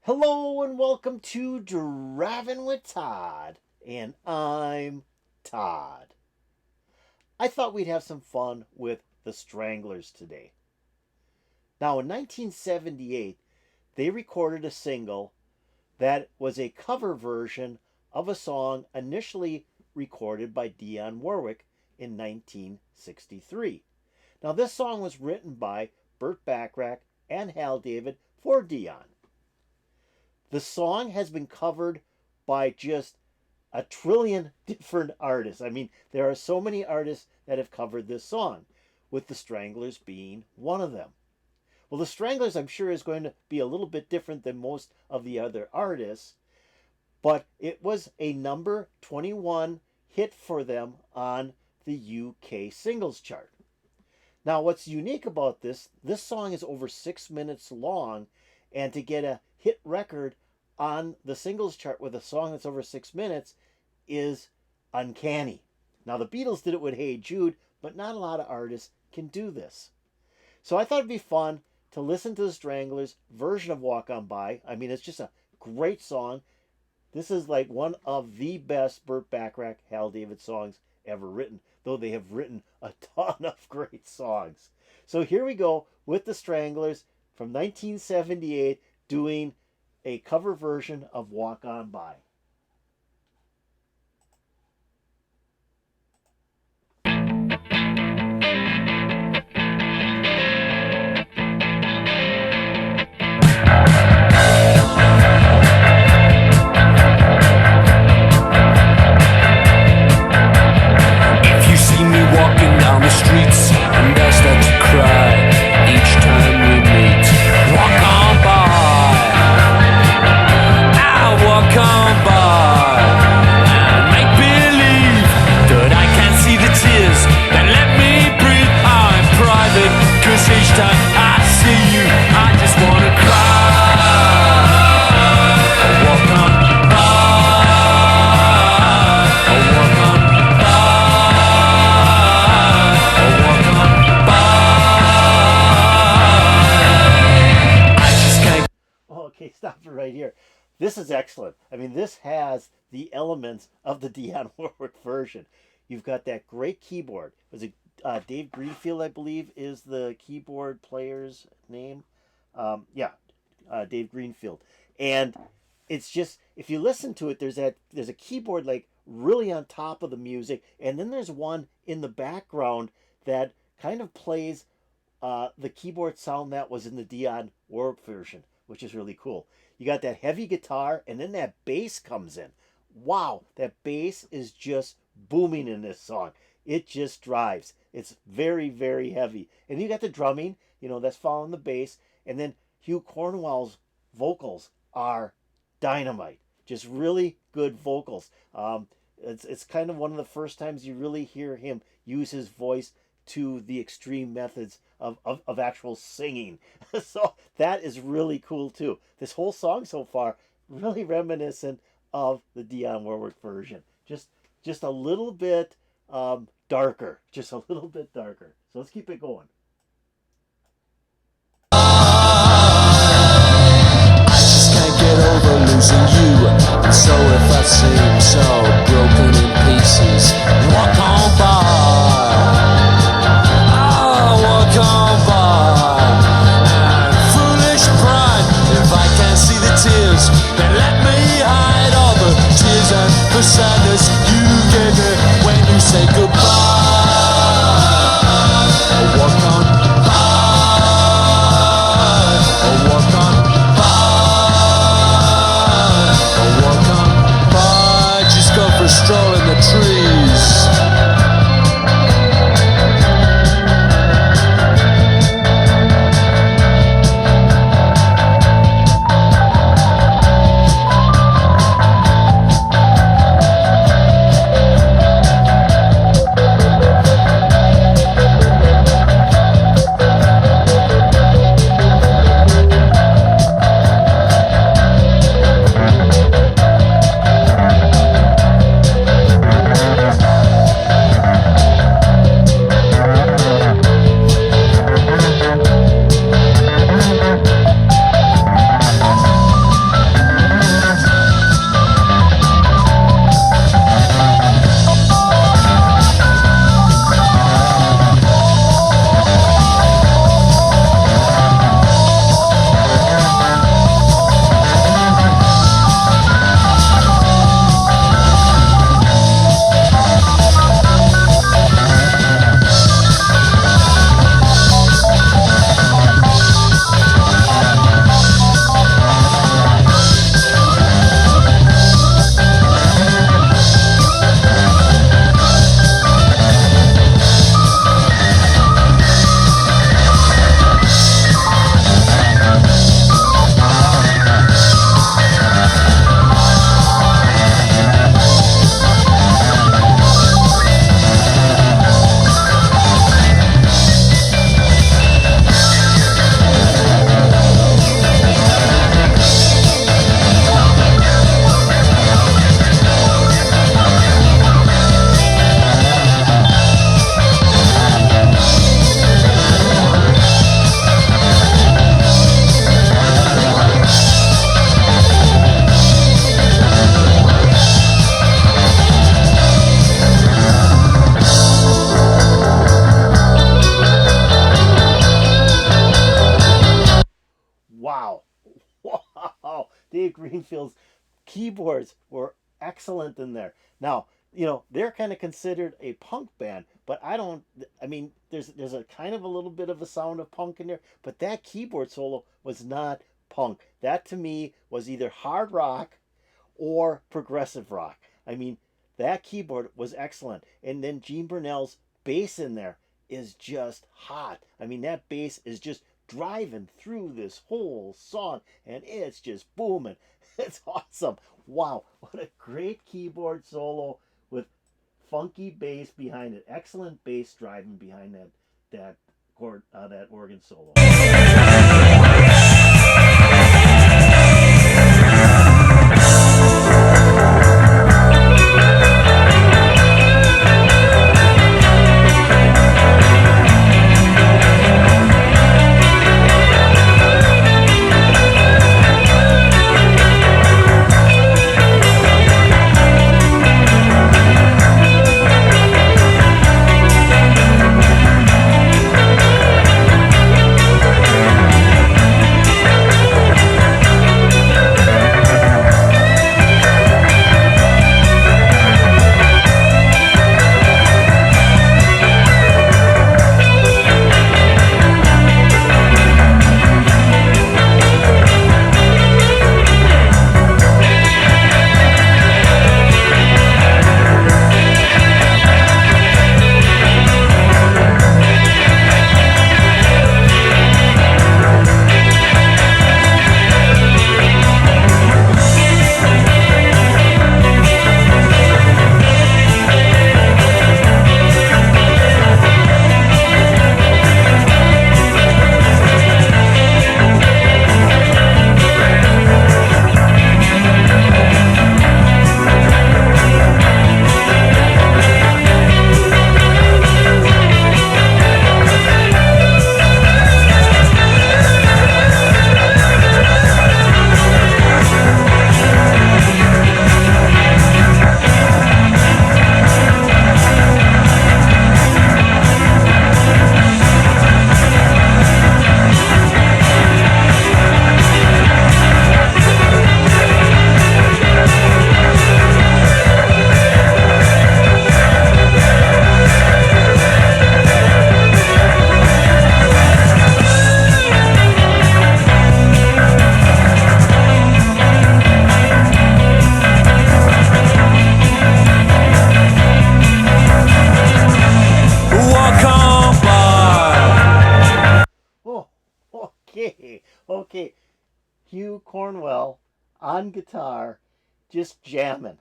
Hello and welcome to Driving with Todd, and I'm Todd. I thought we'd have some fun with the Stranglers today. Now, in 1978, they recorded a single that was a cover version of a song initially recorded by Dionne Warwick in 1963. Now, this song was written by Burt Bacharach and Hal David for Dionne. The song has been covered by just a trillion different artists. I mean, there are so many artists that have covered this song, with the Stranglers being one of them. Well, the Stranglers, I'm sure, is going to be a little bit different than most of the other artists, but it was a number 21 hit for them on the UK singles chart. Now, what's unique about this song is over 6 minutes long, and to get a hit record on the singles chart with a song that's over 6 minutes is uncanny. Now, the Beatles did it with Hey Jude, but not a lot of artists can do this. So I thought it'd be fun to listen to the Stranglers' version of Walk On By. I mean, it's just a great song. This is like one of the best Burt Bacharach, Hal David songs ever written, though they have written a ton of great songs. So here we go with the Stranglers from 1978 doing a cover version of Walk On By. If you see me walking down the streets and I start to cry each time we meet, walk on by. I walk on by and make believe that I can't see the tears that let me breathe. I'm private, cause each time I see you, I just wanna cry. I walk on by. I walk on Okay, stop it right here. This is excellent. I mean, this has the elements of the Dionne Warwick version. You've got that great keyboard. Was it Dave Greenfield, I believe, is the keyboard player's name? Dave Greenfield. And it's just, if you listen to it, there's a keyboard like really on top of the music, and then there's one in the background that kind of plays the keyboard sound that was in the Dionne Warwick version, which is really cool. You got that heavy guitar, and then that bass comes in. Wow, that bass is just booming in this song. It just drives. It's very, very heavy. And you got the drumming, that's following the bass. And then Hugh Cornwell's vocals are dynamite. Just really good vocals. It's kind of one of the first times you really hear him use his voice to the extreme methods of actual singing. So that is really cool too. This whole song so far really reminiscent of the Dionne Warwick version. Just a little bit darker. Just a little bit darker. So let's keep it going. I just can't get over losing you. And so if I seem so broken in pieces, walk on by. Walk on by. And foolish pride, if I can't see the tears, then let me hide all the tears and the sadness you gave me when you say goodbye. Walk on by. Walk on by. Walk on by. Just go for a stroll in the trees. Dave Greenfield's keyboards were excellent in there. Now, they're kind of considered a punk band, but I mean, there's a kind of a little bit of a sound of punk in there, but that keyboard solo was not punk. That to me was either hard rock or progressive rock. I mean, that keyboard was excellent. And then Gene Burnell's bass in there is just hot. I mean, that bass is just driving through this whole song, and it's just booming. It's awesome. Wow, what a great keyboard solo with funky bass behind it. Excellent bass driving behind that organ solo. Okay, Hugh Cornwell on guitar, just jamming.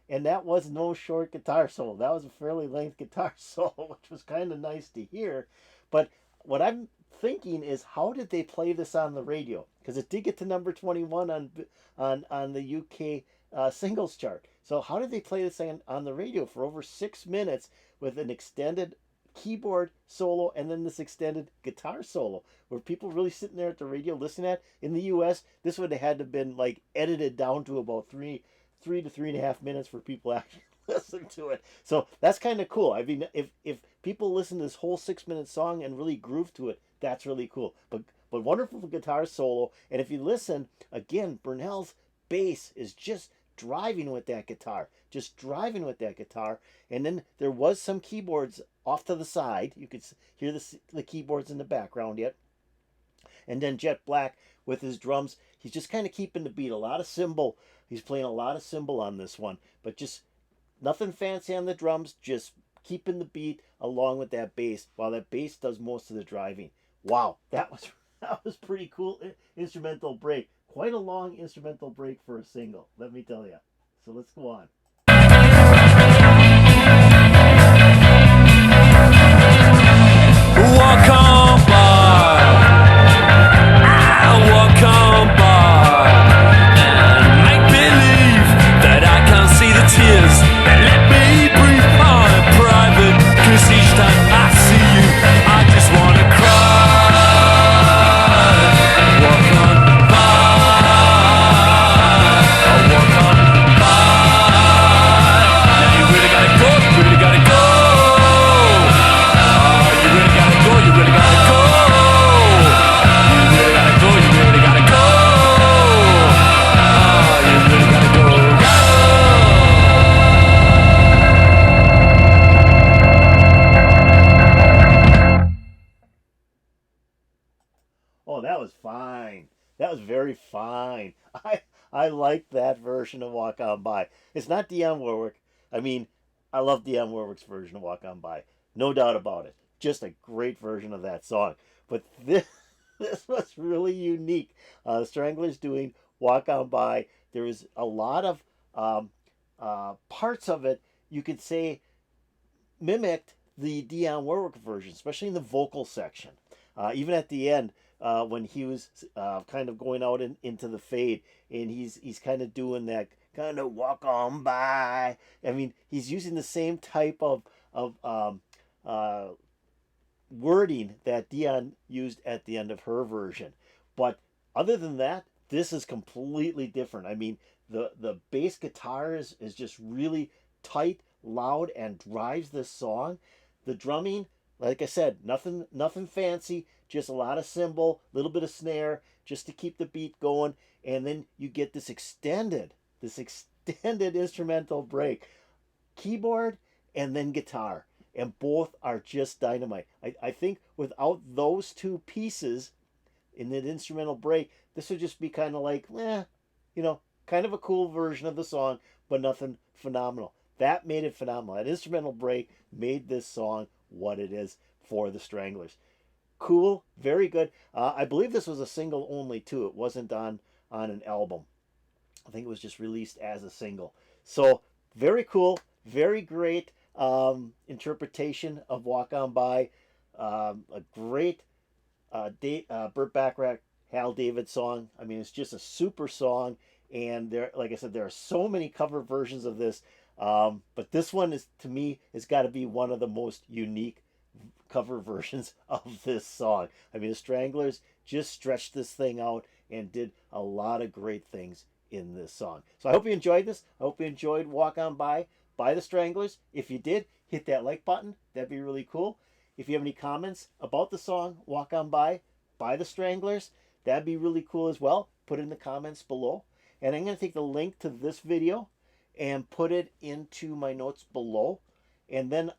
And that was no short guitar solo. That was a fairly length guitar solo, which was kind of nice to hear. But what I'm thinking is, how did they play this on the radio? Because it did get to number 21 on the UK singles chart. So how did they play this on the radio for over 6 minutes with an extended keyboard solo and then this extended guitar solo? Were people really sitting there at the radio listening at? In the US, this would have had to have been like edited down to about three to 3.5 minutes for people actually listen to it. So that's kind of cool. I mean, if people listen to this whole 6-minute song and really groove to it, that's really cool. But wonderful guitar solo. And if you listen again, Burnell's bass is just driving with that guitar, and then there was some keyboards off to the side. You could hear the keyboards in the background yet. And then Jet Black with his drums, he's just kind of keeping the beat. A lot of cymbal. He's playing a lot of cymbal on this one, but just nothing fancy on the drums, just keeping the beat along with that bass, while that bass does most of the driving. Wow, that was pretty cool instrumental break. Quite a long instrumental break for a single, let me tell you. So let's go on. Walk on by, I walk on by, and make believe that I can't see the tears, and let me breathe on in private, 'cause each time I see you, I just wanna cry. Walk on by, I walk on by. Now you really gotta go, you really gotta go. Oh, you really gotta go, you That was very fine. I like that version of Walk On By. It's not Dionne Warwick. I mean, I love Dionne Warwick's version of Walk On By. No doubt about it. Just a great version of that song. But this this was really unique. Stranglers doing Walk On By. There was a lot of parts of it you could say mimicked the Dionne Warwick version, especially in the vocal section. Even at the end, when he was kind of going out into the fade, and he's kind of doing that kind of walk on by. I mean, he's using the same type of wording that Dionne used at the end of her version. But other than that, this is completely different. I mean, the bass guitar is just really tight, loud, and drives this song. The drumming, like I said, nothing fancy, just a lot of cymbal, a little bit of snare, just to keep the beat going, and then you get this extended instrumental break, keyboard and then guitar, and both are just dynamite. I think without those two pieces in that instrumental break, this would just be kind of like, kind of a cool version of the song, but nothing phenomenal. That made it phenomenal. That instrumental break made this song what it is for the Stranglers. Cool, very good. I believe this was a single only too. It wasn't on an album. I think it was just released as a single. So very cool, very great interpretation of Walk On By. A great Burt Bacharach, Hal David song. I mean, it's just a super song. And there, like I said, there are so many cover versions of this. But this one is, to me, has got to be one of the most unique cover versions of this song. I mean, the Stranglers just stretched this thing out and did a lot of great things in this song. So I hope you enjoyed this. I hope you enjoyed Walk On By the Stranglers. If you did, hit that like button. That'd be really cool. If you have any comments about the song Walk On By the Stranglers, that'd be really cool as well. Put it in the comments below. And I'm going to take the link to this video and put it into my notes below. And then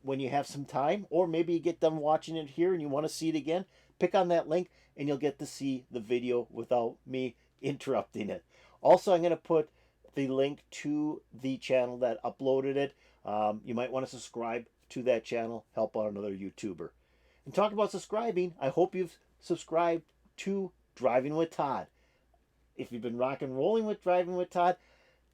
when you have some time, or maybe you get done watching it here and you want to see it again, pick on that link and you'll get to see the video without me interrupting it. Also, I'm going to put the link to the channel that uploaded it. You might want to subscribe to that channel, help out another YouTuber. And talk about subscribing, I hope you've subscribed to Driving with Todd. If you've been rock and rolling with Driving with Todd,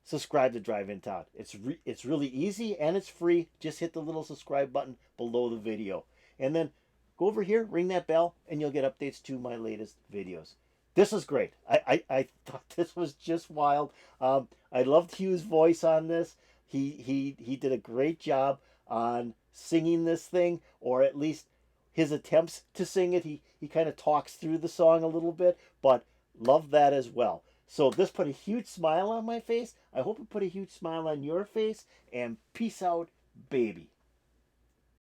subscribe to Driving Todd. It's really easy and it's free. Just hit the little subscribe button below the video. And then go over here, ring that bell, and you'll get updates to my latest videos. This was great. I thought this was just wild. I loved Hugh's voice on this. He did a great job on singing this thing, or at least his attempts to sing it. He kind of talks through the song a little bit, but love that as well. So this put a huge smile on my face. I hope it put a huge smile on your face. And peace out, baby.